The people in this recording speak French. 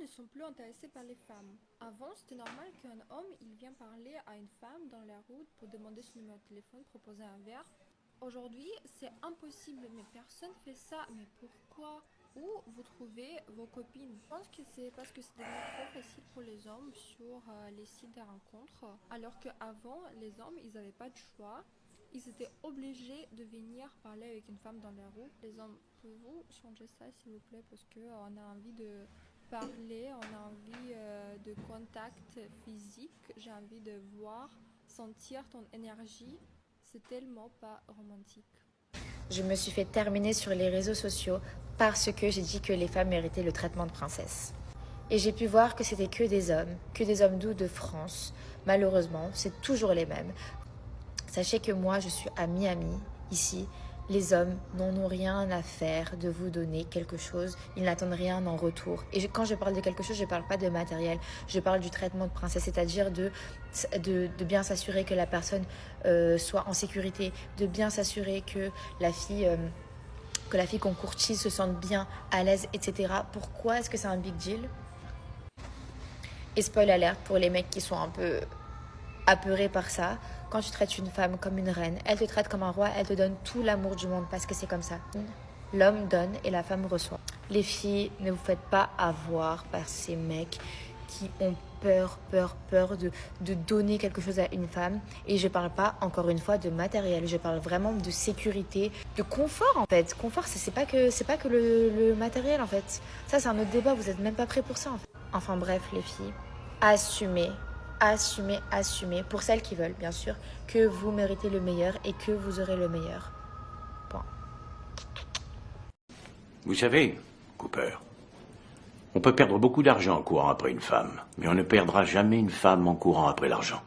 ne sont plus intéressés par les femmes. Avant, c'était normal qu'un homme, il vient parler à une femme dans la route pour demander son numéro de téléphone, proposer un verre. Aujourd'hui, c'est impossible, mais personne fait ça. Mais pourquoi? Où vous trouvez vos copines? Je pense que c'est parce que c'est devenu trop facile pour les hommes sur les sites de rencontres, alors qu'avant, les hommes, ils n'avaient pas de choix. Ils étaient obligés de venir parler avec une femme dans la rue. Les hommes, pouvez-vous changer ça, s'il vous plaît, parce que on a envie de parler, on a envie de contact physique. J'ai envie de voir, sentir ton énergie. C'est tellement pas romantique. Je me suis fait terminer sur les réseaux sociaux parce que j'ai dit que les femmes méritaient le traitement de princesse. Et j'ai pu voir que c'était que des hommes doux de France. Malheureusement, c'est toujours les mêmes. Sachez que moi, je suis à Miami, ici. Les hommes n'en ont rien à faire de vous donner quelque chose. Ils n'attendent rien en retour. Et quand je parle de quelque chose, je ne parle pas de matériel. Je parle du traitement de princesse, c'est-à-dire de bien s'assurer que la personne soit en sécurité, de bien s'assurer que la fille qu'on courtise se sente bien, à l'aise, etc. Pourquoi est-ce que c'est un big deal? Et spoil alert pour les mecs qui sont un peu apeurés par ça. Quand tu traites une femme comme une reine, elle te traite comme un roi, elle te donne tout l'amour du monde parce que c'est comme ça. L'homme donne et la femme reçoit. Les filles, ne vous faites pas avoir par ces mecs qui ont peur de donner quelque chose à une femme. Et je parle pas, encore une fois, de matériel. Je parle vraiment de sécurité, de confort, en fait. Confort, c'est pas que le matériel, en fait. Ça, c'est un autre débat. Vous êtes même pas prêts pour ça, en fait. Enfin bref, les filles, assumez. Assumez, pour celles qui veulent, bien sûr, que vous méritez le meilleur et que vous aurez le meilleur. Point. Vous savez, Cooper, on peut perdre beaucoup d'argent en courant après une femme, mais on ne perdra jamais une femme en courant après l'argent.